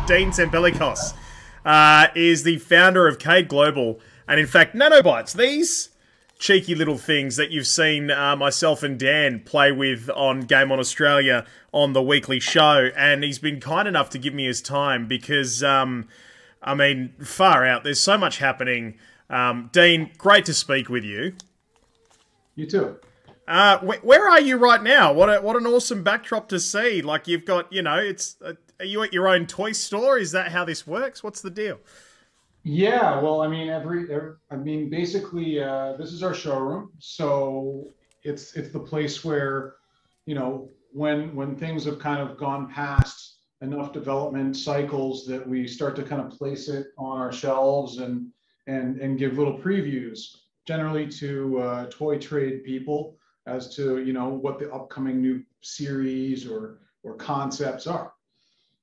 Dean Tzembelikos is the founder of Cade Global, and in fact, Nanobytes. These cheeky little things that you've seen myself and Dan play with on Game On Australia on the weekly show, and he's been kind enough to give me his time because, I mean, far out. There's so much happening. Dean, great to speak with you. You too. Where are you right now? What an awesome backdrop to see. Like you've got, you know, are you at your own toy store? Is that how this works? What's the deal? Yeah, well, I mean, basically, this is our showroom. So it's the place where, you know, when things have kind of gone past enough development cycles that we start to kind of place it on our shelves and give little previews, generally to toy trade people as to, you know, what the upcoming new series or concepts are.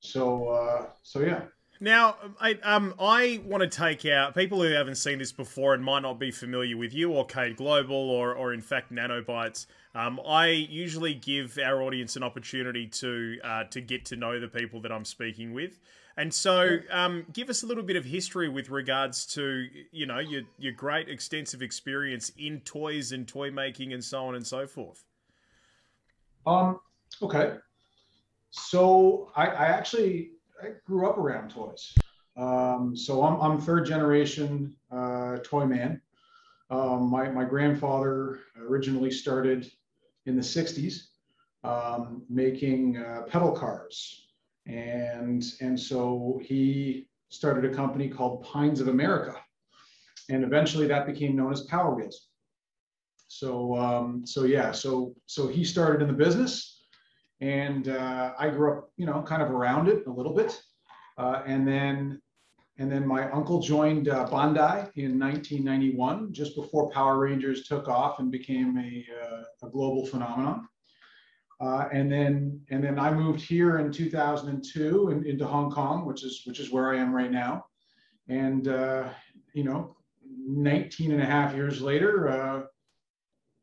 So yeah. Now, I want to take out people who haven't seen this before and might not be familiar with you or Cade Global or in fact Nanobytes. I usually give our audience an opportunity to get to know the people that I'm speaking with, and so give us a little bit of history with regards to, you know, your great extensive experience in toys and toy making and so on and so forth. Okay. So I grew up around toys. So I'm third generation toy man. My grandfather originally started in the 60s making pedal cars. And so he started a company called Pines of America. And eventually that became known as Power Wheels. So he started in the business. And I grew up, you know, kind of around it a little bit. And then my uncle joined Bandai in 1991, just before Power Rangers took off and became a global phenomenon. And then I moved here in 2002 into Hong Kong, which is where I am right now. And, you know, 19 and a half years later,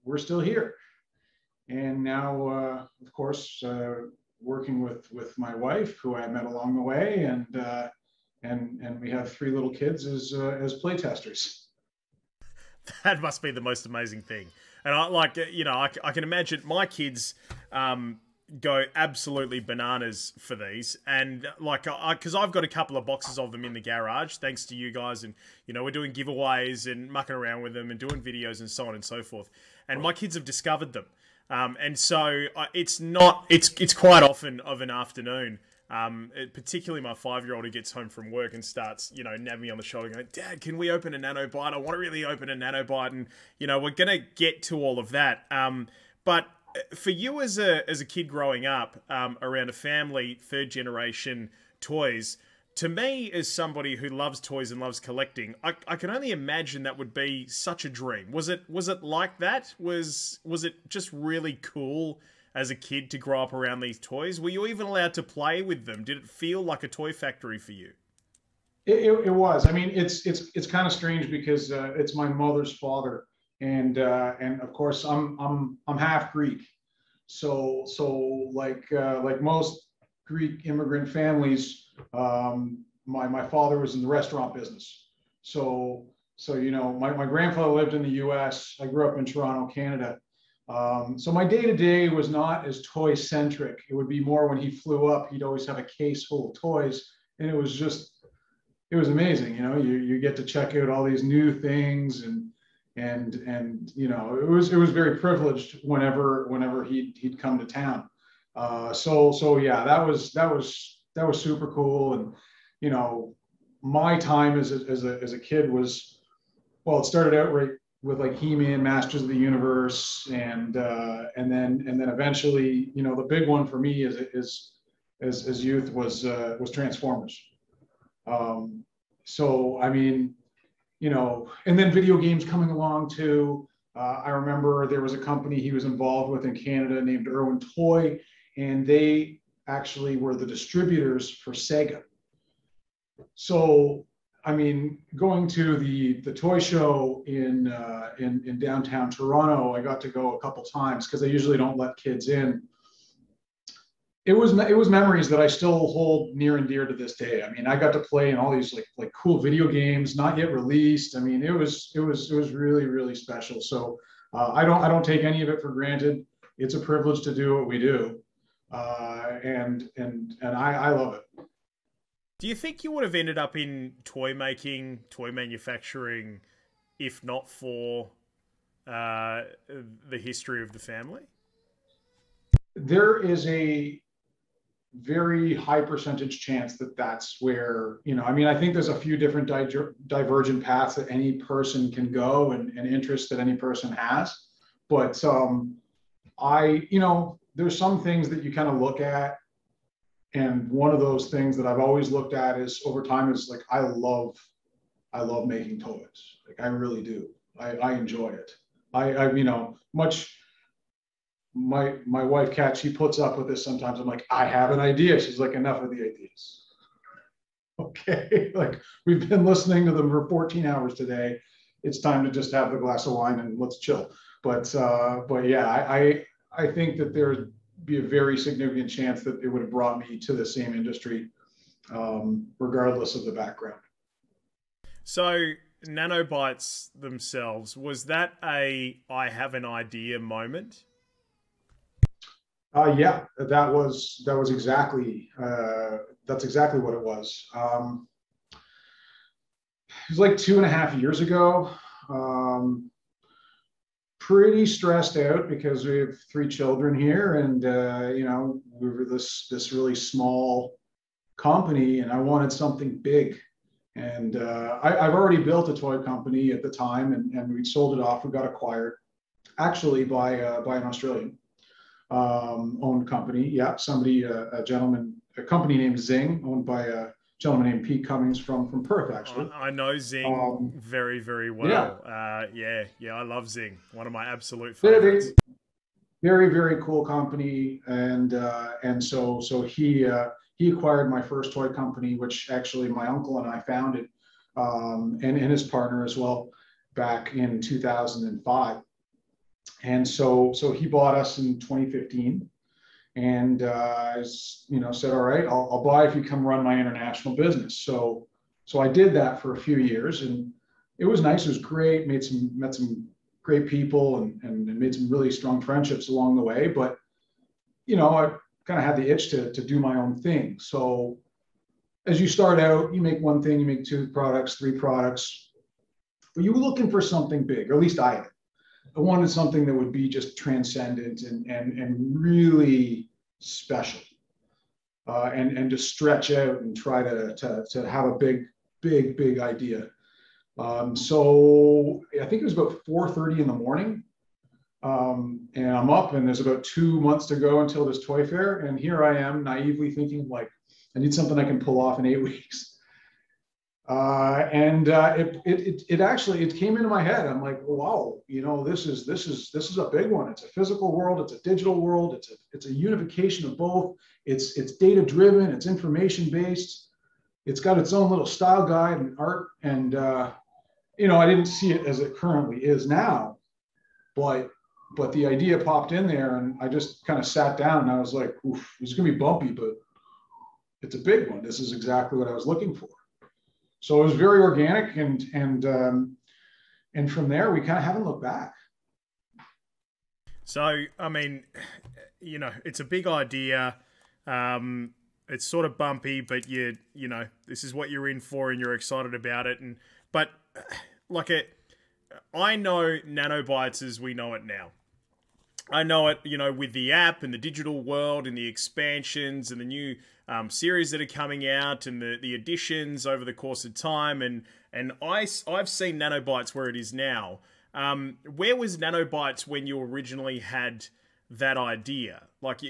we're still here. And now, of course, working with my wife, who I met along the way, and we have 3 little kids as playtesters. That must be the most amazing thing. And I can imagine my kids go absolutely bananas for these, and because I've got a couple of boxes of them in the garage, thanks to you guys, and you know we're doing giveaways and mucking around with them and doing videos and so on and so forth. And my kids have discovered them. And so it's quite often of an afternoon, particularly my 5-year-old who gets home from work and starts, you know, nabbing me on the shoulder going, Dad, can we open a Nanobyte? I want to really open a Nanobyte. And, you know, we're going to get to all of that. But for you as a kid growing up around a family, 3rd generation toys, to me, as somebody who loves toys and loves collecting, I can only imagine that would be such a dream. Was it like that? Was it just really cool as a kid to grow up around these toys? Were you even allowed to play with them? Did it feel like a toy factory for you? It was. I mean, it's kind of strange because it's my mother's father, and of course I'm half Greek, so like most Greek immigrant families, my father was in the restaurant business. So you know, my grandfather lived in the US. I grew up in Toronto, Canada. So my day-to-day was not as toy-centric. It would be more when he flew up, he'd always have a case full of toys. And it was amazing. You know, you get to check out all these new things and you know, it was very privileged whenever he'd come to town. So yeah, that was super cool. And, you know, my time as a kid was, well, it started out right with like He-Man, Masters of the Universe, and then eventually, you know, the big one for me as youth was Transformers. So I mean, you know, and then video games coming along too. I remember there was a company he was involved with in Canada named Irwin Toy, and they actually were the distributors for Sega. So, I mean, going to the toy show in downtown Toronto, I got to go a couple times because they usually don't let kids in. it was memories that I still hold near and dear to this day. I mean, I got to play in all these like cool video games not yet released. I mean, it was really really special. So I don't take any of it for granted. It's a privilege to do what we do, and I love it. Do you think you would have ended up in toy making, toy manufacturing, if not for the history of the family? There is a very high percentage chance that that's where, I mean, I think there's a few different divergent paths that any person can go, and interests that any person has. But there's some things that you kind of look at. And one of those things that I've always looked at is over time is like, I love making toys. Like I really do. I enjoy it. Much, my wife Kat, she puts up with this sometimes. I'm like, I have an idea. She's like, enough of the ideas. Okay. Like we've been listening to them for 14 hours today. It's time to just have the glass of wine and let's chill. But yeah, I think that there'd be a very significant chance that it would have brought me to the same industry, regardless of the background. So Nanobytes themselves, was that a I have an idea moment? Yeah, that was exactly that's exactly what it was. It was like 2.5 years ago. Pretty stressed out because we have 3 children here, and we were this really small company, and I wanted something big. And I've already built a toy company at the time, and we sold it off. We got acquired, actually, by an Australian owned company. Yeah, a gentleman, a company named Zing, owned by a gentleman named Pete Cummings from Perth, actually. I know Zing very, very well. Yeah. Yeah, I love Zing. One of my absolute Very, favorites. very, very cool company, and so he acquired my first toy company, which actually my uncle and I founded, and his partner as well, back in 2005. And so he bought us in 2015, and said, all right, I'll buy if you come run my international business. So I did that for a few years, and it was nice. It was great. Met some great people, and made some really strong friendships along the way. But I kind of had the itch to do my own thing. So as you start out, you make one thing, you make 2 products, 3 products, but you were looking for something big, or at least I did. I wanted something that would be just transcendent and really special, and to stretch out and try to have a big idea. So I think it was about 4:30 in the morning, and I'm up, and there's about 2 months to go until this toy fair, and here I am naively thinking, like, I need something I can pull off in 8 weeks. It actually came into my head. I'm like, wow, this is a big one. It's a physical world, it's a digital world, it's a unification of both. It's data driven, it's information based, it's got its own little style guide and art, and I didn't see it as it currently is now, but the idea popped in there, and I just kind of sat down, and I was like, oof, it's gonna be bumpy, but it's a big one. This is exactly what I was looking for. So it was very organic, and from there we kind of haven't looked back. So I mean, it's a big idea. It's sort of bumpy, but this is what you're in for, and you're excited about it. But I know Nanobytes as we know it now. I know it, with the app and the digital world and the expansions and the new series that are coming out and the additions over the course of time. And I've seen Nanobytes where it is now. Where was Nanobytes when you originally had that idea? Like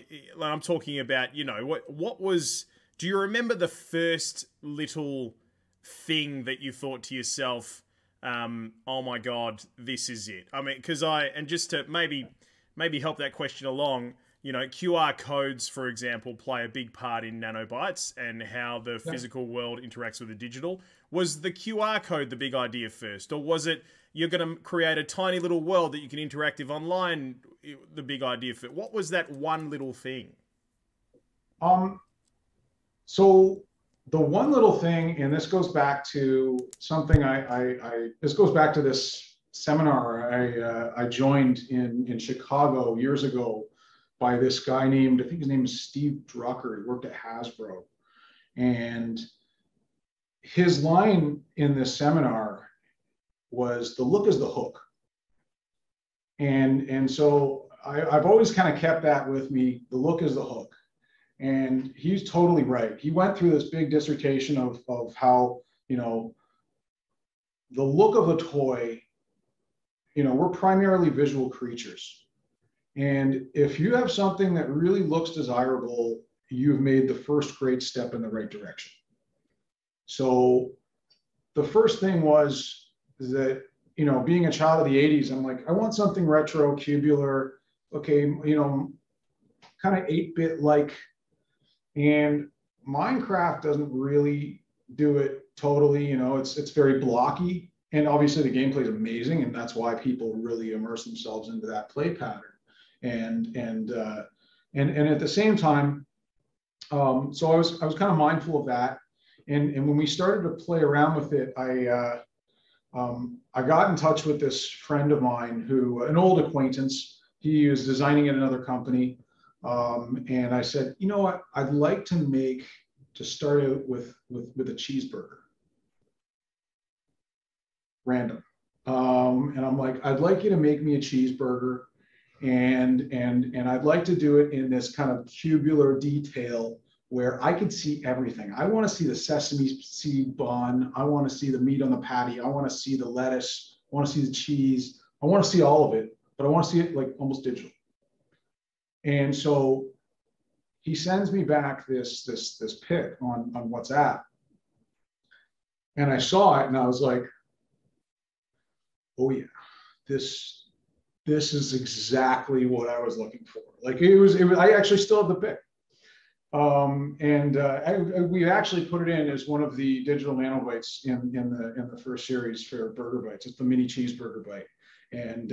I'm talking about, what was, do you remember the first little thing that you thought to yourself, oh my God, this is it? I mean, and just to maybe help that question along, QR codes, for example, play a big part in Nanobytes and how the physical world interacts with the digital. Was the QR code the big idea first? Or was it you're going to create a tiny little world that you can interact with online, the big idea for it? What was that one little thing? Um, so the one little thing, and this goes back to something this goes back to this seminar I joined in Chicago years ago by this guy named, I think his name is Steve Drucker. He worked at Hasbro. And his line in this seminar was, the look is the hook. And so I've always kind of kept that with me. The look is the hook. And he's totally right. He went through this big dissertation of how, the look of a toy, we're primarily visual creatures. And if you have something that really looks desirable, you've made the first great step in the right direction. So the first thing was that, being a child of the 80s, I'm like, I want something retro, cubular, okay, kind of 8-bit like. And Minecraft doesn't really do it totally. It's very blocky. And obviously the gameplay is amazing, and that's why people really immerse themselves into that play pattern. And at the same time, so I was kind of mindful of that. And when we started to play around with it, I got in touch with this friend of mine, an old acquaintance. He was designing at another company. And I said, you know what, I'd like to start out with a cheeseburger. Random. And I'm like, I'd like you to make me a cheeseburger. And I'd like to do it in this kind of cubular detail where I could see everything. I want to see the sesame seed bun. I want to see the meat on the patty. I want to see the lettuce. I want to see the cheese. I want to see all of it, but I want to see it like almost digital. And so he sends me back this pic on WhatsApp. And I saw it and I was like, oh yeah, this is exactly what I was looking for. Like it was I actually still have the pic. We actually put it in as one of the digital nanobytes in the first series for Burger Bites. It's the mini cheeseburger bite. And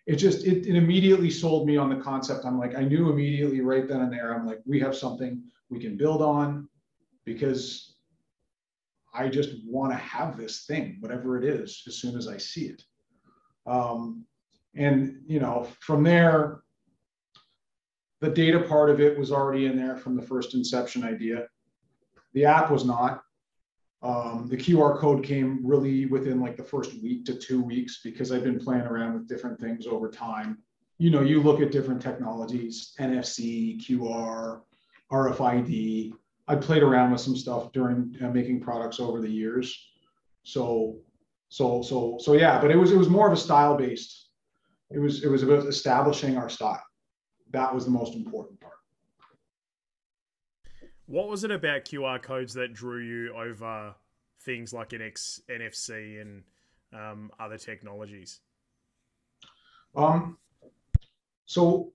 it immediately sold me on the concept. I'm like, I knew immediately right then and there, I'm like, we have something we can build on, because I just want to have this thing, whatever it is, as soon as I see it. From there, the data part of it was already in there from the first inception idea. The app was not. The QR code came really within like the first week to 2 weeks, because I've been playing around with different things over time. You look at different technologies, NFC, QR, RFID. I played around with some stuff during making products over the years. So yeah, but it was more of a style based. It was about establishing our style. That was the most important part. What was it about QR codes that drew you over things like NFC and other technologies? So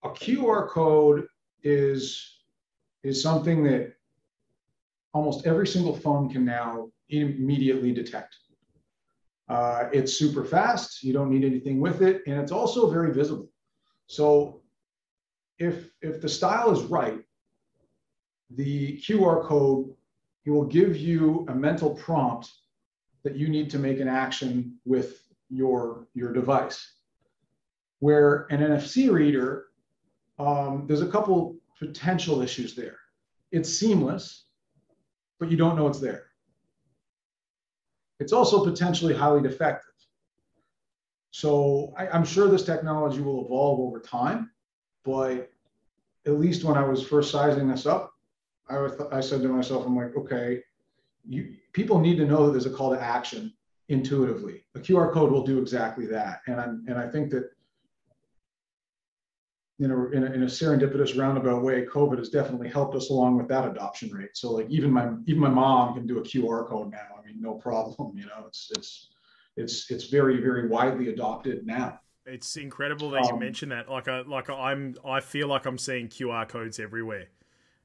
a QR code is something that almost every single phone can now immediately detect. It's super fast. You don't need anything with it, and it's also very visible. So if the style is right, the QR code, it will give you a mental prompt that you need to make an action with your device. Where an NFC reader, there's a couple potential issues there. It's seamless, but you don't know it's there. It's also potentially highly defective. So I'm sure this technology will evolve over time, but at least when I was first sizing this up, I said to myself, I'm like, okay, people need to know that there's a call to action intuitively. A QR code will do exactly that. And I think that, in a serendipitous roundabout way, COVID has definitely helped us along with that adoption rate. So like even my mom can do a QR code now. I mean, no problem. It's very, very widely adopted now. It's incredible that you mentioned that. I feel like I'm seeing QR codes everywhere.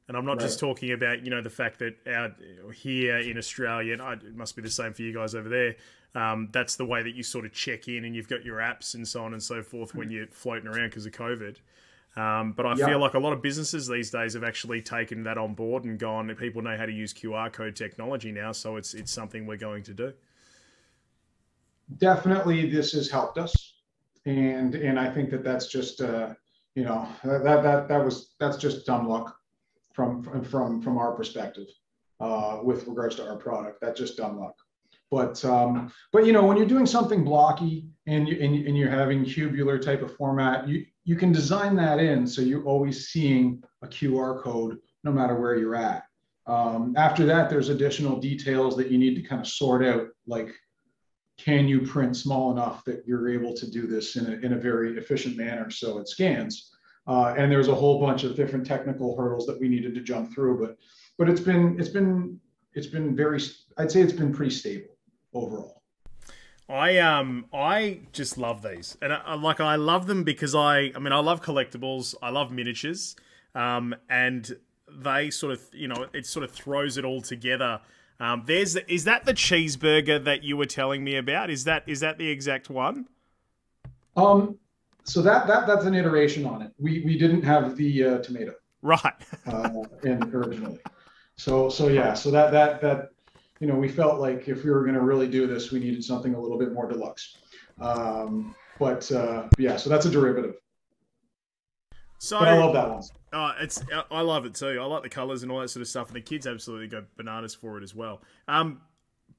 And I'm not just talking about, the fact that out here in Australia, and it must be the same for you guys over there, that's the way that you sort of check in and you've got your apps and so on and so forth when you're floating around because of COVID. But I feel Yeah, like a lot of businesses these days have actually taken that on board and gone, people know how to use QR code technology now, so it's something we're going to do. definitely this has helped us. And I think that that's just, that's just dumb luck from our perspective, with regards to our product. That's just dumb luck. But when you're doing something blocky and you're having cubular type of format, you can design that in so you're always seeing a QR code no matter where you're at. After that, there's additional details that you need to kind of sort out, like, can you print small enough that you're able to do this in a very efficient manner so it scans? And there's a whole bunch of different technical hurdles that we needed to jump through, but it's been very, I'd say it's been pretty stable overall. I just love these, and I love them because I love collectibles, I love miniatures, and they sort of, it sort of throws it all together. Is that the cheeseburger that you were telling me about? Is that the exact one? So that's an iteration on it. We didn't have the tomato Right. in originally. So yeah, so that we felt like if we were going to really do this, we needed something a little bit more deluxe. Yeah, so that's a derivative. So, but I love that one. I love it too. I like the colors and all that sort of stuff, and the kids absolutely go bananas for it as well.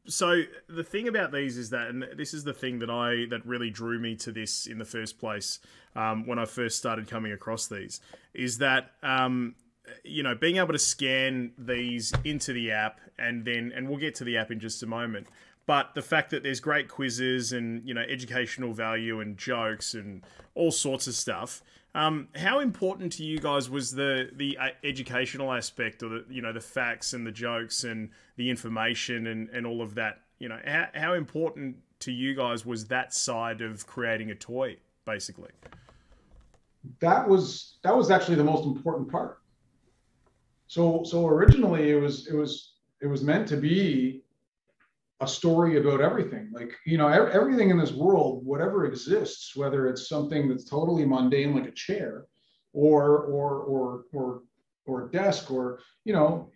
So the thing about these is that, and this is the thing that really drew me to this in the first place, when I first started coming across these, is that being able to scan these into the app, and we'll get to the app in just a moment. But the fact that there's great quizzes and educational value and jokes and all sorts of stuff. How important to you guys was the educational aspect, or the facts and the jokes and the information and all of that? How important to you guys was that side of creating a toy, basically? That was actually the most important part. So originally it was meant to be a story about everything. Like, everything in this world, whatever exists, whether it's something that's totally mundane like a chair, or a desk, or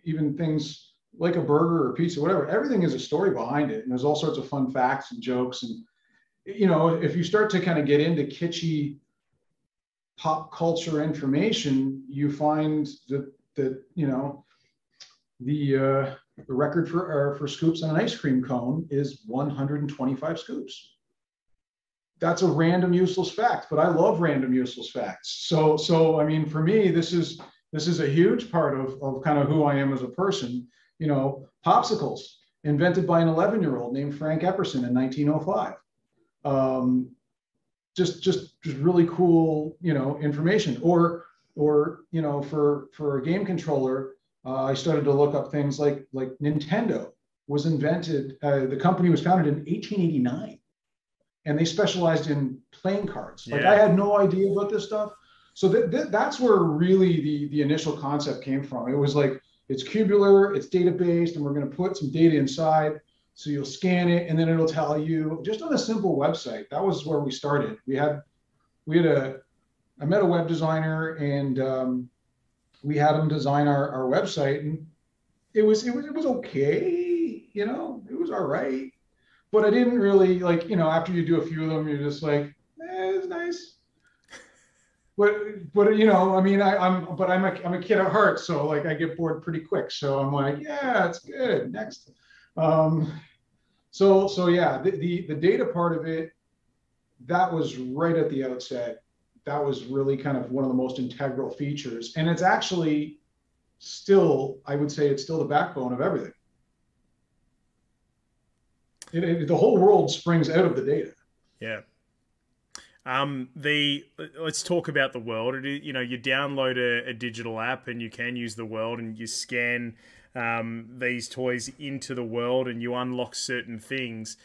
even things like a burger or pizza, whatever, everything is a story behind it, and there's all sorts of fun facts and jokes. And if you start to kind of get into kitschy pop culture information, you find that the record for scoops on an ice cream cone is 125 scoops. That's a random useless fact, but I love random useless facts. So I mean, for me, this is a huge part of kind of who I am as a person. Popsicles invented by an 11-year-old named Frank Epperson in 1905. Just really cool, information. Or for a game controller, I started to look up things like Nintendo was invented. The company was founded in 1889, and they specialized in playing cards. Like, I had no idea about this stuff. So that's where really the initial concept came from. It was like, it's cubular, it's data based, and we're going to put some data inside. So you'll scan it, and then it'll tell you, just on a simple website. That was where we started. I met a web designer, and we had him design our website, and it was okay, it was all right. But I didn't really after you do a few of them, you're just like, it's nice. But I mean, I'm a kid at heart, so I get bored pretty quick. So I'm like, yeah, it's good. Next. So yeah, the data part of it, that was right at the outset. That was really kind of one of the most integral features. And it's actually still, I would say it's still the backbone of everything. The whole world springs out of the data. Yeah. Let's talk about the world. You download a digital app, and you can use the world, and you scan these toys into the world, and you unlock certain things.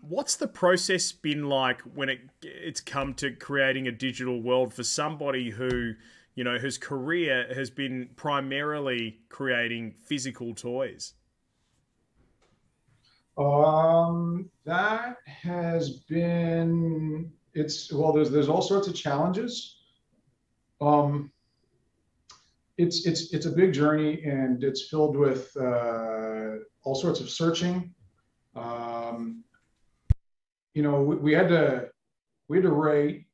What's the process been like when it's come to creating a digital world for somebody who, whose career has been primarily creating physical toys? That has been, there's all sorts of challenges. Um, it's a big journey, and it's filled with all sorts of searching. Um, we had to write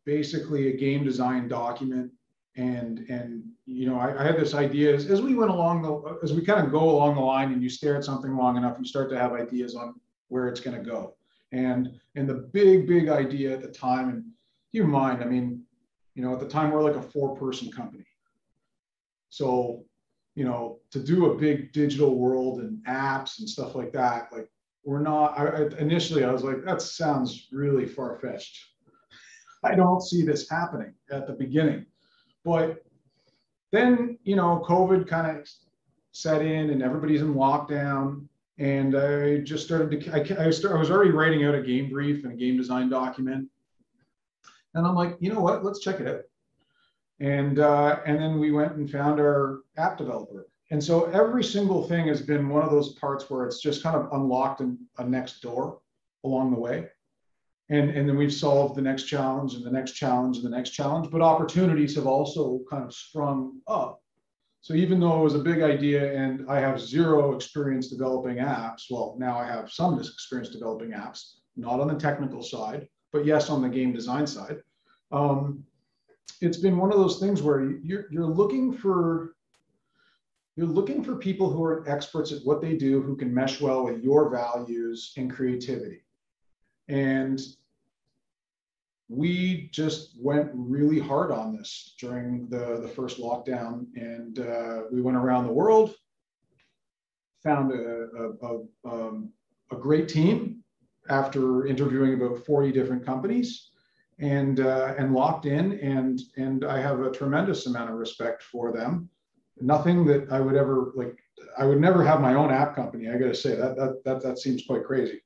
basically a game design document, and I had this idea as we went along as we kind of go along the line, and you stare at something long enough, you start to have ideas on where it's going to go. And the big idea at the time, and keep in mind, I mean, at the time we're like a 4-person company. So, to do a big digital world and apps and stuff like that, like we're not, initially I was like, that sounds really far-fetched. I don't see this happening at the beginning. But then, COVID kind of set in and everybody's in lockdown. And I just started to, I was already writing out a game brief and a game design document. And I'm like, you know what, let's check it out. And then we went and found our app developer. And so every single thing has been one of those parts where it's just kind of unlocked a next door along the way. And then we've solved the next challenge and the next challenge and the next challenge, but opportunities have also kind of sprung up. So even though it was a big idea and I have zero experience developing apps, well, now I have some experience developing apps, not on the technical side, but yes, on the game design side. It's been one of those things where you're looking for people who are experts at what they do, who can mesh well with your values and creativity. And we just went really hard on this during the first lockdown, and we went around the world, found a great team after interviewing about 40 different companies, and locked in, and I have a tremendous amount of respect for them. Nothing that I would ever like. I would never have my own app company. I got to say that seems quite crazy.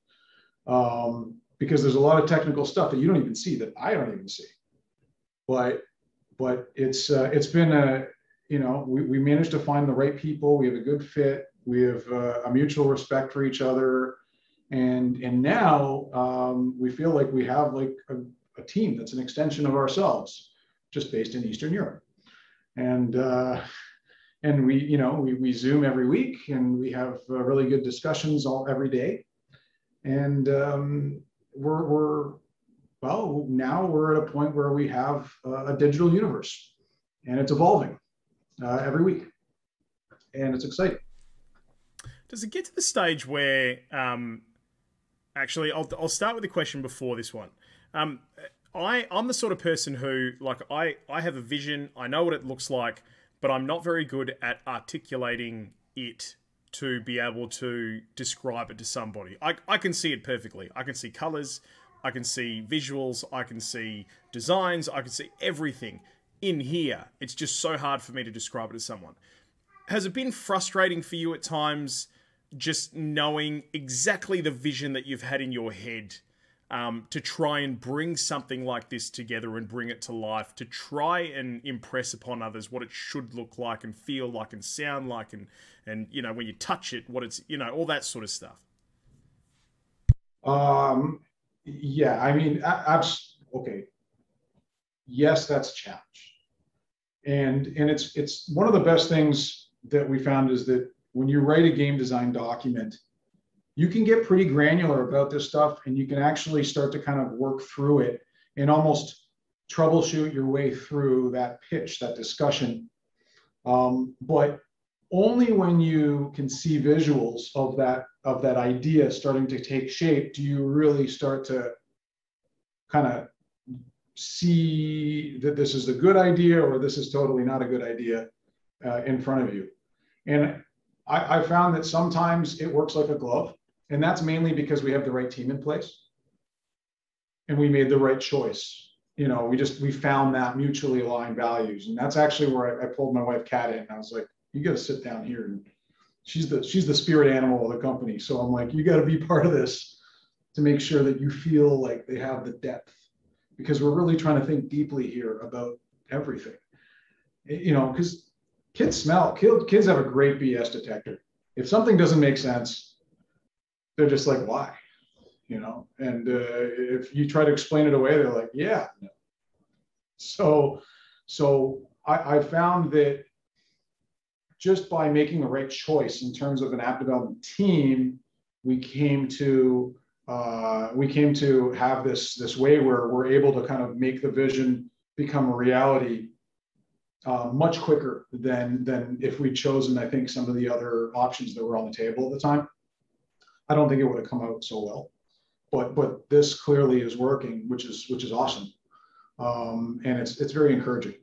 Because there's a lot of technical stuff that you don't even see, that I don't even see. But it's been we managed to find the right people. We have a good fit. We have a mutual respect for each other, and now we feel like we have like a team that's an extension of ourselves, just based in Eastern Europe. And we Zoom every week, and we have really good discussions every day. And now we're at a point where we have a digital universe, and it's evolving every week, and it's exciting. Does it get to the stage where, actually, I'll start with the question before this one. I'm the sort of person who, like, I have a vision, I know what it looks like, but I'm not very good at articulating it to be able to describe it to somebody. I can see it perfectly. I can see colors, I can see visuals, I can see designs, I can see everything in here. It's just so hard for me to describe it to someone. Has it been frustrating for you at times, just knowing exactly the vision that you've had in your head, to try and bring something like this together and bring it to life, to try and impress upon others what it should look like and feel like and sound like, and when you touch it, what it's, all that sort of stuff? Yeah, I mean, okay. Yes, that's a challenge. And it's one of the best things that we found is that when you write a game design document, you can get pretty granular about this stuff, and you can actually start to kind of work through it and almost troubleshoot your way through that pitch, that discussion. But only when you can see visuals of that idea starting to take shape do you really start to kind of see that this is a good idea or this is totally not a good idea in front of you. And I found that sometimes it works like a glove. And that's mainly because we have the right team in place and we made the right choice. We found that mutually aligned values. And that's actually where I pulled my wife Kat in. And I was like, you got to sit down here. And she's the spirit animal of the company. So I'm like, you got to be part of this to make sure that you feel like they have the depth, because we're really trying to think deeply here about everything. Because kids have a great BS detector. If something doesn't make sense, they're just like, why? And if you try to explain it away, they're like, yeah. No. So So I found that just by making the right choice in terms of an app development team, we came to have this way where we're able to kind of make the vision become a reality much quicker than if we'd chosen, I think, some of the other options that were on the table at the time. I don't think it would have come out so well, but this clearly is working, which is awesome, and it's very encouraging.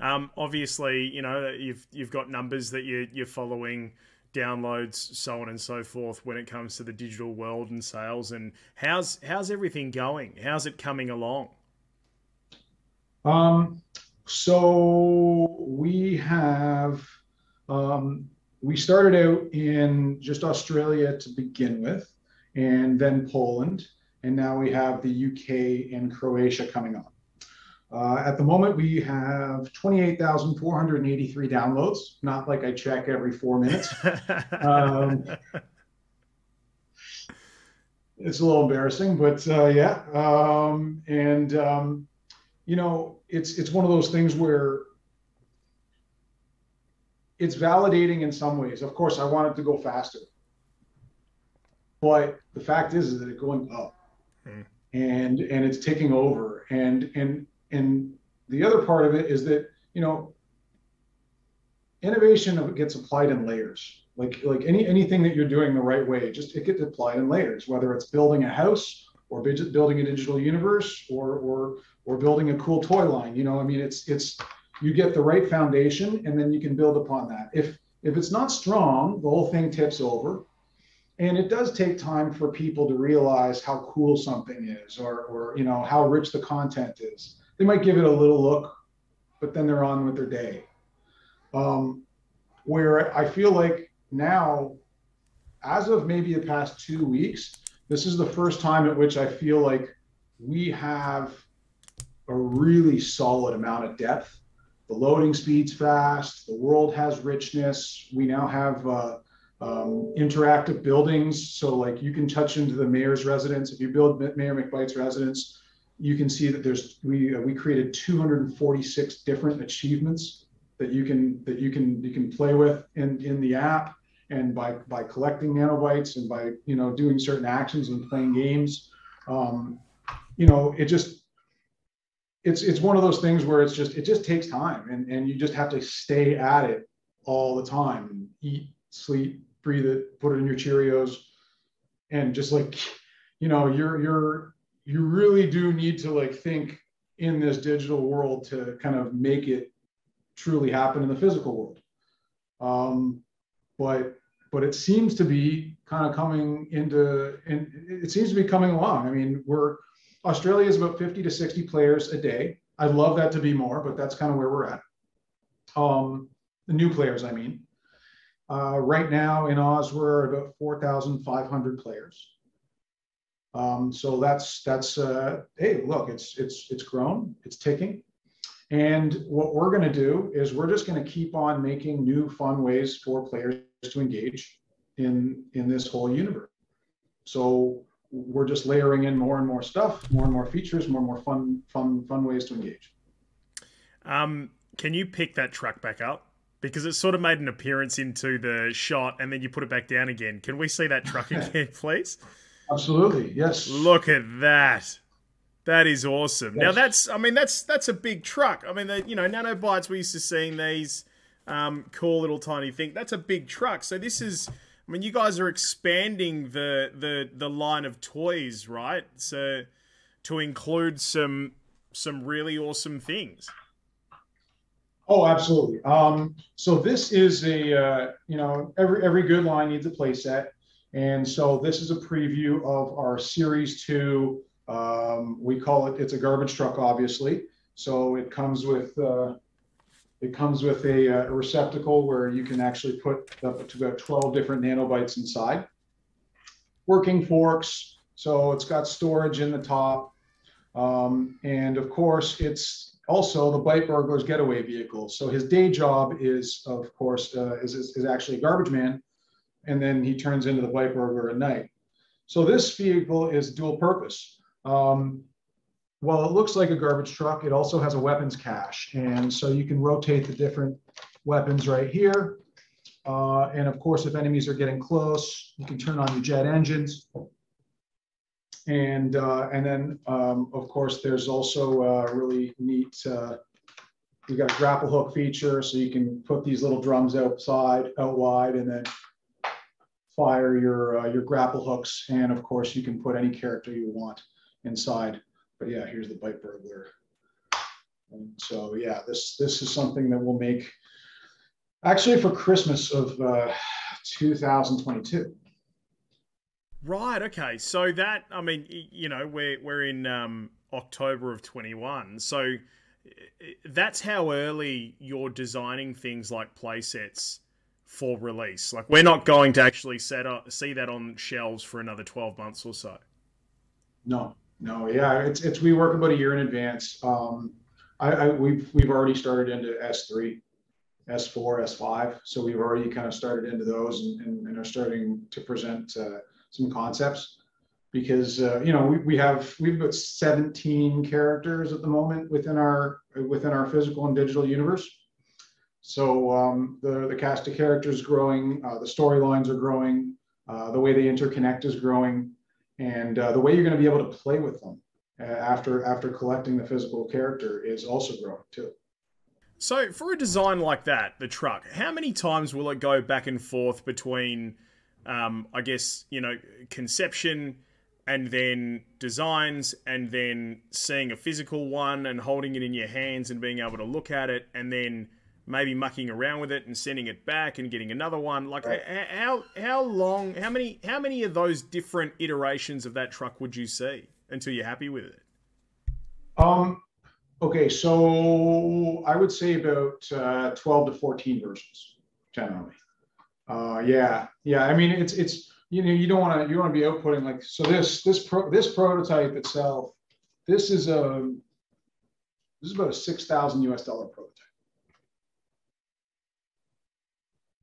Obviously, you know, you've got numbers that you're following, downloads, so on and so forth, when it comes to the digital world and sales. And how's everything going? How's it coming along? So we started out in just Australia to begin with, and then Poland, and now we have the UK and Croatia coming on. At the moment, we have 28,483 downloads. Not like I check every 4 minutes. It's a little embarrassing, but yeah. You know, it's one of those things where it's validating in some ways. Of course, I want it to go faster, but the fact is that it's going up, and it's taking over, and the other part of it is that, you know, innovation gets applied in layers. Like anything that you're doing the right way, just it gets applied in layers. Whether it's building a house, or building a digital universe, or building a cool toy line. You know, I mean, it's you get the right foundation, and then you can build upon that. If it's not strong, the whole thing tips over. And it does take time for people to realize how cool something is, or you know, how rich the content is. They might give it a little look, but then they're on with their day. Where I feel like now, as of maybe the past 2 weeks, this is the first time at which I feel like we have a really solid amount of depth. The loading speed's fast. The world has richness. We now have interactive buildings. So like you can touch into the mayor's residence. If you build Mayor McBite's residence, you can see that we created 246 different achievements that you can play with in the app, and by collecting nanobytes, and by, you know, doing certain actions and playing games. You know, it's one of those things where it just takes time, and you just have to stay at it all the time. Eat, sleep, breathe it, put it in your Cheerios, and just like, you know, you really do need to like think in this digital world to kind of make it truly happen in the physical world. But it seems to be kind of coming into, and it seems to be coming along. I mean, Australia is about 50 to 60 players a day. I'd love that to be more, but that's kind of where we're at. The new players, I mean. Right now in Oz, we're about 4,500 players. So that's hey, look, it's grown, it's ticking. And what we're going to do is we're just going to keep on making new fun ways for players to engage in this whole universe. So we're just layering in more and more stuff, more and more features, more and more fun ways to engage. Can you pick that truck back up? Because it sort of made an appearance into the shot, and then you put it back down again. Can we see that truck again, please? Absolutely, yes. Look at that. That is awesome. Yes. Now that's a big truck. I mean, you know, Nanobytes, we used to seeing these cool little tiny thing. That's a big truck. So this is, I mean, you guys are expanding the line of toys, right? So to include some really awesome things. Oh, absolutely. So this is a you know, every good line needs a playset, and so this is a preview of our Series 2. We call it, it's a garbage truck, obviously. So it comes with a receptacle where you can actually put up to about 12 different nanobytes inside. Working forks, so it's got storage in the top, and of course it's also the bite burglar's getaway vehicle. So his day job is, of course, is actually a garbage man, and then he turns into the bite burglar at night. So this vehicle is dual purpose. Well, it looks like a garbage truck. It also has a weapons cache. And so you can rotate the different weapons right here. And of course, if enemies are getting close, you can turn on your jet engines. And then, of course, there's also a really neat, we got a grapple hook feature. So you can put these little drums out wide, and then fire your grapple hooks. And of course, you can put any character you want inside. But yeah, here's the bite burglar. And so yeah, this is something that we'll make actually for Christmas of 2022. Right. Okay. So that, I mean, you know, we're in October of 21. So that's how early you're designing things like playsets for release. Like, we're not going to actually see that on shelves for another 12 months or so. No, yeah, it's we work about a year in advance. We've already started into S3, S4, S5, so we've already kind of started into those and are starting to present some concepts, because you know, we've got 17 characters at the moment within our physical and digital universe. So the cast of characters is growing, the storylines are growing, the way they interconnect is growing, and the way you're going to be able to play with them after collecting the physical character is also growing too. So for a design like that, the truck, how many times will it go back and forth between, I guess, you know, conception and then designs, and then seeing a physical one and holding it in your hands and being able to look at it, and then maybe mucking around with it and sending it back and getting another one? Like, how long, how many of those different iterations of that truck would you see until you're happy with it? Okay, so I would say about 12 to 14 versions generally. Yeah. I mean, it's you know, you don't want to be outputting like, so this prototype itself, this is about a $6,000 US prototype.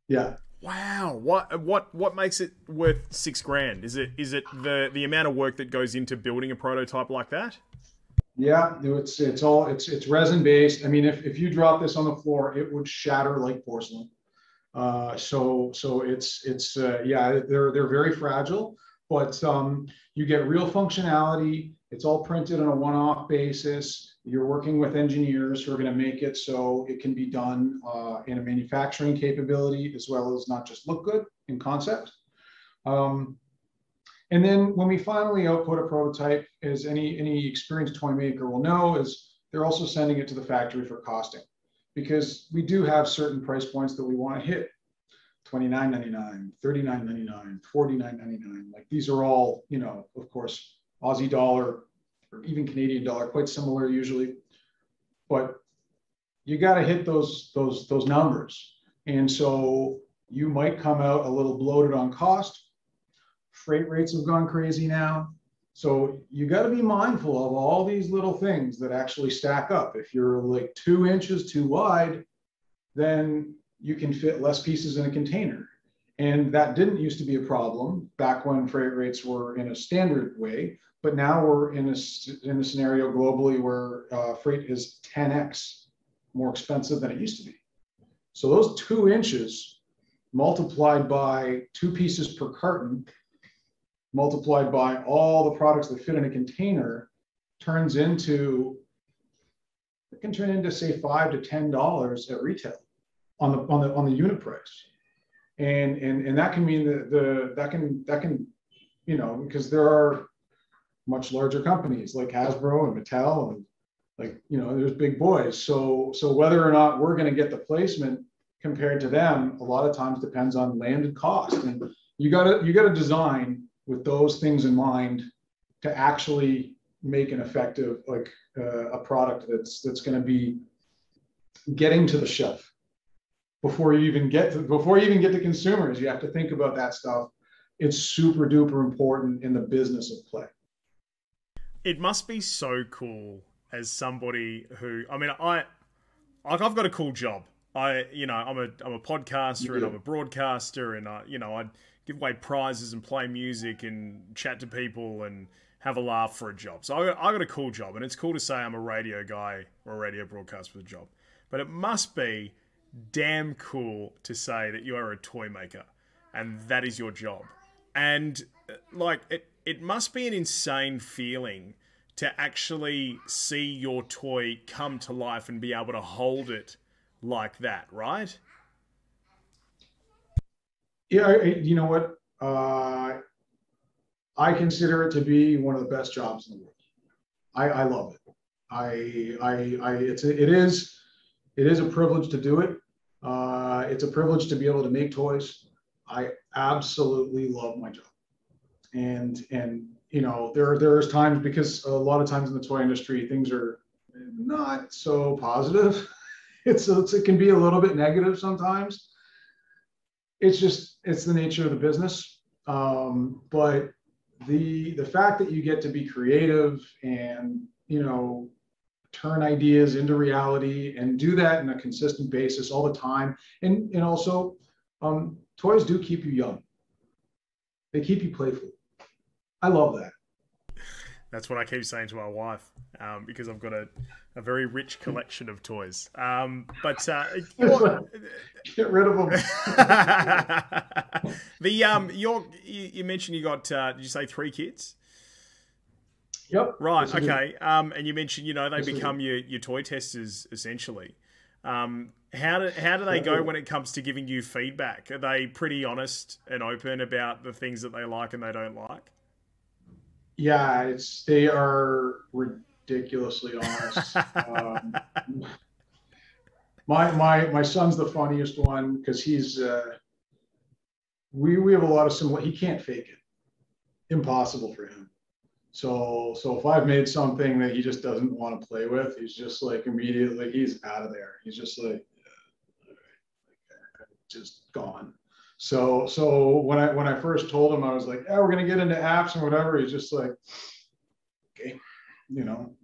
Yeah. Wow, what makes it worth $6,000? Is it the amount of work that goes into building a prototype like that? Yeah, it's resin based. I mean, if you drop this on the floor, it would shatter like porcelain. So it's yeah, they're very fragile, but you get real functionality. It's all printed on a one-off basis. You're working with engineers who are going to make it so it can be done in a manufacturing capability, as well as not just look good in concept. And then when we finally output a prototype, as any experienced toy maker will know, is they're also sending it to the factory for costing, because we do have certain price points that we want to hit. $29.99, $39.99, $49.99. Like, these are all, you know, of course, Aussie dollar or even Canadian dollar, quite similar usually. But you got to hit those numbers. And so you might come out a little bloated on cost. Freight rates have gone crazy now. So you got to be mindful of all these little things that actually stack up. If you're like 2 inches too wide, then you can fit less pieces in a container. And that didn't used to be a problem back when freight rates were in a standard way. But now we're in a scenario globally where freight is 10x more expensive than it used to be. So those 2 inches multiplied by 2 pieces per carton, multiplied by all the products that fit in a container, it can turn into say $5 to $10 at retail on the unit price. And that can mean that can, you know, because there are much larger companies like Hasbro and Mattel, and, like, you know, there's big boys. So whether or not we're going to get the placement compared to them, a lot of times depends on landed cost. And you gotta design with those things in mind to actually make an effective, like a product that's going to be getting to the shelf before you even get to consumers. You have to think about that stuff. It's super duper important in the business of play. It must be so cool as somebody who, I mean, I've got a cool job. I'm a podcaster, and I'm a broadcaster, and I give away prizes and play music and chat to people and have a laugh for a job. So I got a cool job, and it's cool to say I'm a radio guy or a radio broadcaster with a job. But it must be damn cool to say that you are a toy maker, and that is your job. And like it must be an insane feeling to actually see your toy come to life and be able to hold it like that, right? Yeah, you know what? I consider it to be one of the best jobs in the world. I love it. It is a privilege to do it. It's a privilege to be able to make toys. I absolutely love my job. And you know, there's times, because a lot of times in the toy industry, things are not so positive. It can be a little bit negative sometimes. It's the nature of the business. But the fact that you get to be creative and, you know, turn ideas into reality and do that in a consistent basis all the time. And also, toys do keep you young. They keep you playful. I love that. That's what I keep saying to my wife, because I've got a very rich collection of toys. But get rid of them. You mentioned you got did you say 3 kids? Yep. Right. Yes, okay. And you mentioned, you know, they Yes, become your toy testers essentially. How do they go when it comes to giving you feedback? Are they pretty honest and open about the things that they like and they don't like? Yeah, they are ridiculously honest. My son's the funniest one, because he's we have a lot of similar. He can't fake it. Impossible for him. So if I've made something that he just doesn't want to play with, he's just like, immediately he's out of there. He's just like, just gone. So when I first told him, I was like, yeah, we're gonna get into apps and whatever. He's just like, okay, you know.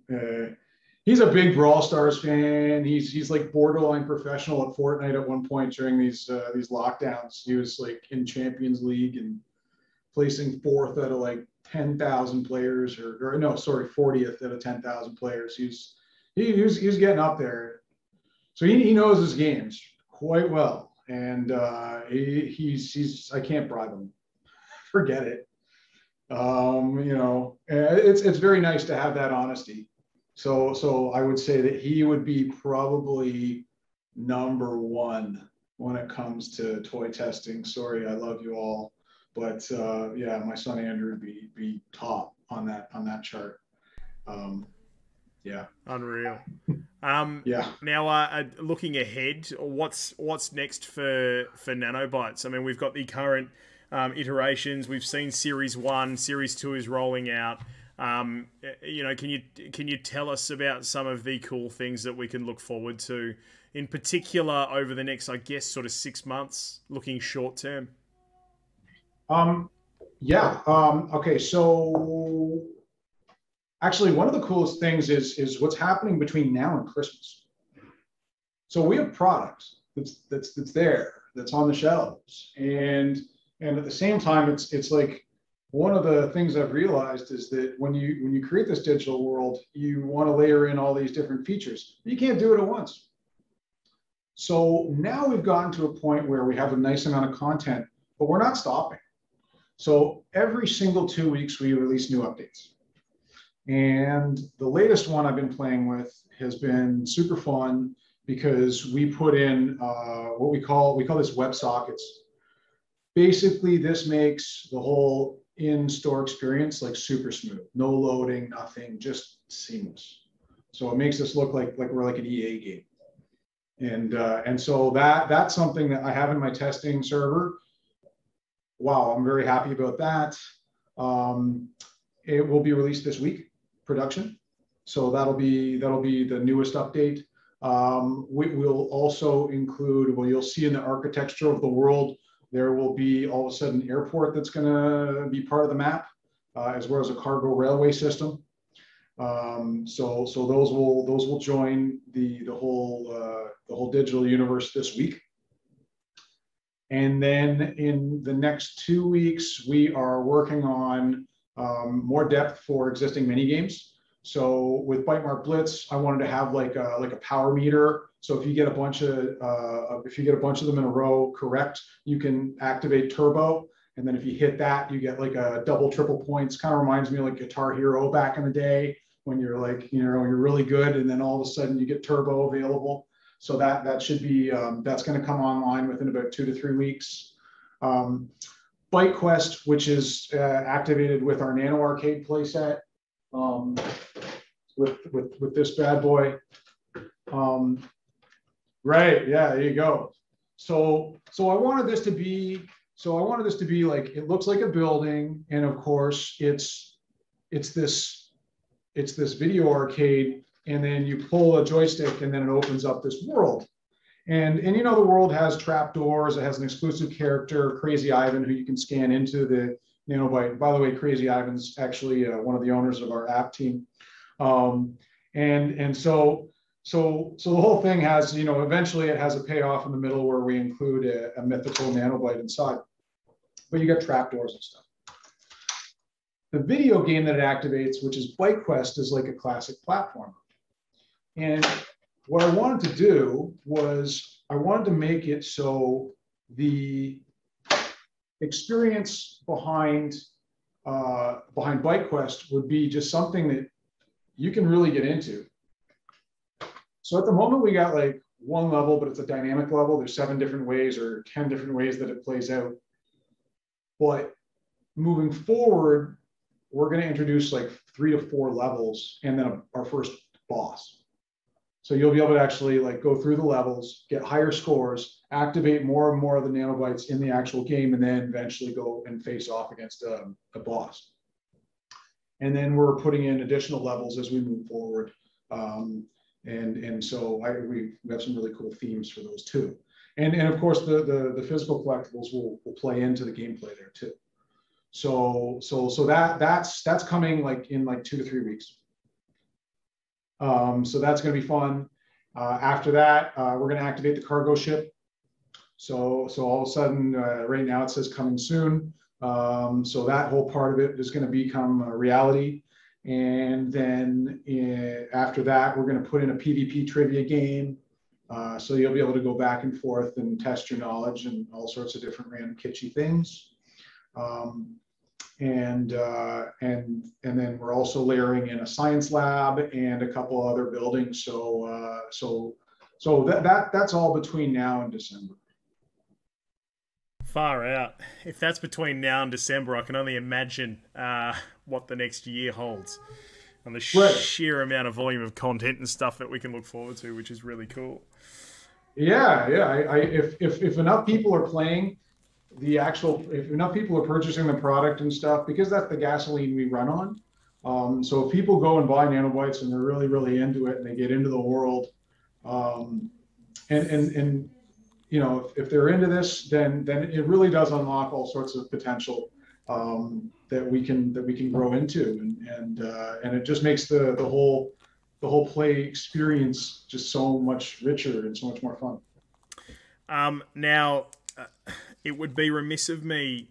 He's a big Brawl Stars fan. He's like borderline professional at Fortnite at one point during these lockdowns. He was like in Champions League and placing 4th out of like 10,000 players, or no, sorry, 40th out of 10,000 players. He was getting up there. So he knows his games quite well. And he's I can't bribe him. Forget it. You know, it's very nice to have that honesty. So I would say that he would be probably number 1 when it comes to toy testing. Sorry, I love you all, but yeah, my son Andrew would be top on that chart. Yeah. Unreal. Yeah. Now, looking ahead, what's next for Nanobytes? I mean, we've got the current iterations. We've seen Series 1, Series 2 is rolling out. You know, can you tell us about some of the cool things that we can look forward to, in particular over the next, I guess, sort of 6 months, looking short term? Yeah. Okay. So actually, one of the coolest things is what's happening between now and Christmas. So we have products that's there, that's on the shelves, and at the same time, it's like, one of the things I've realized is that when you create this digital world, you want to layer in all these different features. You can't do it at once. So now we've gotten to a point where we have a nice amount of content, but we're not stopping. So every single 2 weeks, we release new updates. And the latest one I've been playing with has been super fun, because we put in what we call this WebSockets. Basically, this makes the whole in-store experience like super smooth, no loading, nothing, just seamless. So it makes us look like we're like an EA game. And so that's something that I have in my testing server. Wow, I'm very happy about that. It will be released this week, production. So that'll be the newest update. We will also include, well, you'll see in the architecture of the world, there will be all of a sudden an airport that's going to be part of the map, as well as a cargo railway system. So those will join the whole digital universe this week. And then in the next 2 weeks, we are working on more depth for existing mini games. So with Bytemart Blitz, I wanted to have like a power meter. So if you get a bunch of them in a row correct, you can activate turbo. And then if you hit that, you get like a double, triple points. Kind of reminds me of like Guitar Hero back in the day when you're like, you're really good, and then all of a sudden you get turbo available. So that should be that's going to come online within about 2 to 3 weeks. Bike Quest, which is activated with our Nano Arcade playset, with this bad boy. Right, yeah, there you go. So I wanted this to be like, it looks like a building, and of course it's this video arcade, and then you pull a joystick and then it opens up this world. And the world has trapdoors. It has an exclusive character, Crazy Ivan, who you can scan into the Nanobyte. By the way, Crazy Ivan's actually one of the owners of our app team. And so the whole thing has, eventually it has a payoff in the middle where we include a mythical Nanobyte inside. But you got trapdoors and stuff. The video game that it activates, which is Bike Quest, is like a classic platformer. And what I wanted to do was I wanted to make it so the experience behind Bike Quest would be just something that you can really get into. So at the moment we got like one level, but it's a dynamic level. There's 7 different ways or 10 different ways that it plays out. But moving forward, we're going to introduce like 3 to 4 levels and then our first boss. So you'll be able to actually like go through the levels, get higher scores, activate more and more of the nanobytes in the actual game, and then eventually go and face off against a boss. And then we're putting in additional levels as we move forward. And so we have some really cool themes for those too. And of course the physical collectibles will play into the gameplay there too. So that's coming like in like 2 to 3 weeks. So that's going to be fun. After that, we're going to activate the cargo ship. So all of a sudden, right now it says coming soon. So that whole part of it is going to become a reality. And then after that, we're going to put in a PvP trivia game. So you'll be able to go back and forth and test your knowledge and all sorts of different random kitschy things. And then we're also layering in a science lab and a couple other buildings. So that's all between now and December. Far out. If that's between now and December, I can only imagine what the next year holds, and the sheer amount of volume of content and stuff that we can look forward to, which is really cool. Yeah. If enough people are playing if enough people are purchasing the product and stuff, because that's the gasoline we run on. So if people go and buy nanobytes and they're really, really into it and they get into the world, and if they're into this, then it really does unlock all sorts of potential that we can grow into, and it just makes the whole play experience just so much richer and so much more fun. Now, it would be remiss of me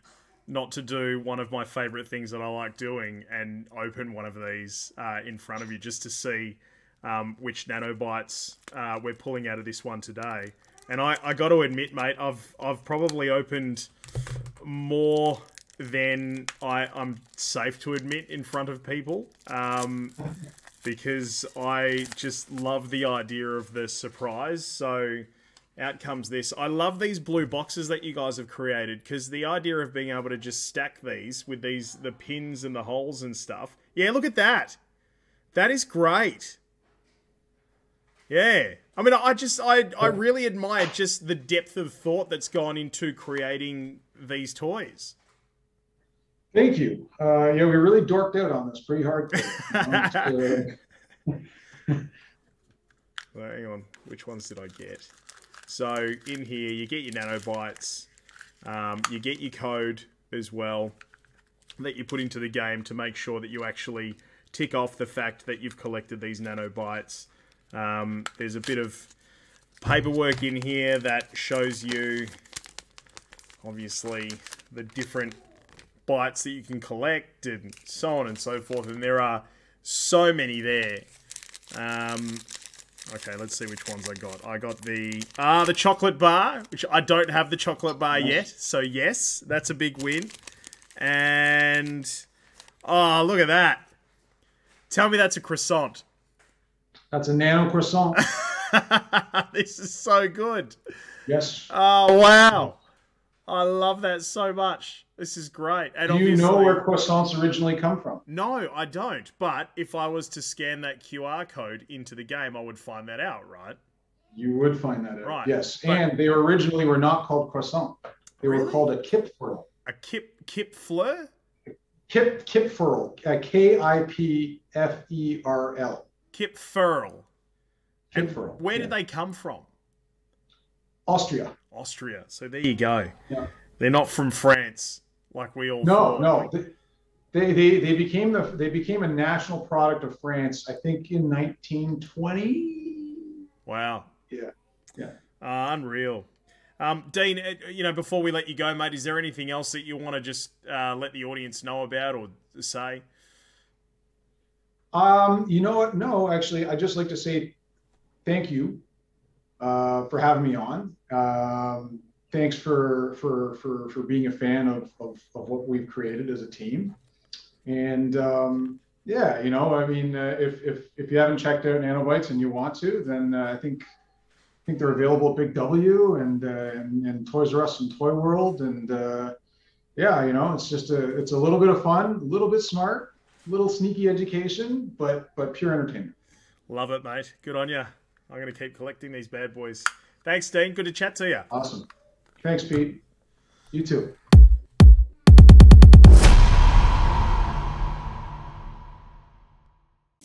not to do one of my favorite things that I like doing and open one of these in front of you just to see which nanobytes we're pulling out of this one today. And I got to admit, mate, I've probably opened more than I'm safe to admit in front of people, because I just love the idea of the surprise. So out comes this. I love these blue boxes that you guys have created, because the idea of being able to just stack these with the pins and the holes and stuff. Yeah, look at that. That is great. Yeah. I mean, I really admire just the depth of thought that's gone into creating these toys. Thank you. Yeah, we really dorked out on this pretty hard. Well, hang on. Which ones did I get? So in here, you get your nanobytes. You get your code as well that you put into the game to make sure that you actually tick off the fact that you've collected these nanobytes. There's a bit of paperwork in here that shows you, obviously, the different bytes that you can collect and so on and so forth. And there are so many there. Okay, let's see which ones I got. I got the chocolate bar, which I don't have the chocolate bar yet. So yes, that's a big win. And oh, look at that. Tell me that's a croissant. That's a nano croissant. This is so good. Yes. Oh, wow. I love that so much. This is great. And do you know where croissants originally come from? No, I don't. But if I was to scan that QR code into the game, I would find that out, right? You would find that out. Right. Yes. But and they originally were not called croissant. They were called a kipferl. A kip fleur? Kipferl. Kipferl. Kipferl. Kipferl. Where did they come from? Austria. Austria. So there you go. Yeah. They're not from France, like we all thought. No. They became a national product of France, I think, in 1920. Wow. Yeah. Unreal. Dean, before we let you go, mate, is there anything else that you want to just let the audience know about or say? You know what? No, actually, I'd just like to say thank you for having me on. Thanks for being a fan of what we've created as a team. And if you haven't checked out Nanobytes and you want to, then I think they're available at Big W and Toys R Us and Toy World. And it's a little bit of fun, a little bit smart, a little sneaky education, but pure entertainment. Love it, mate. Good on you. I'm going to keep collecting these bad boys. Thanks, Dean. Good to chat to you. Awesome. Thanks, Pete. You too.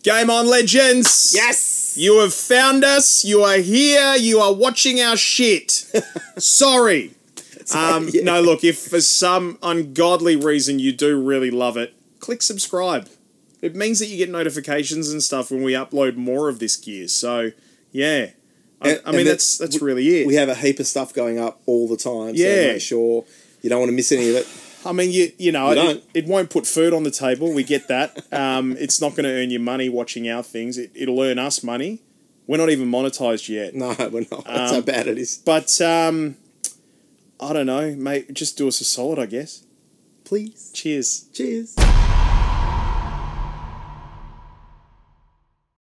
Game on, legends. Yes. You have found us. You are here. You are watching our shit. Sorry. No, look, if for some ungodly reason you do really love it, click subscribe. It means that you get notifications and stuff when we upload more of this gear. So, yeah. I mean, that's really it. We have a heap of stuff going up all the time. Yeah. So make sure you don't want to miss any of it. I mean, it won't put food on the table. We get that. It's not going to earn you money watching our things. It'll earn us money. We're not even monetized yet. No, we're not. That's how bad it is. But, I don't know, mate. Just do us a solid, I guess. Please. Cheers. Cheers.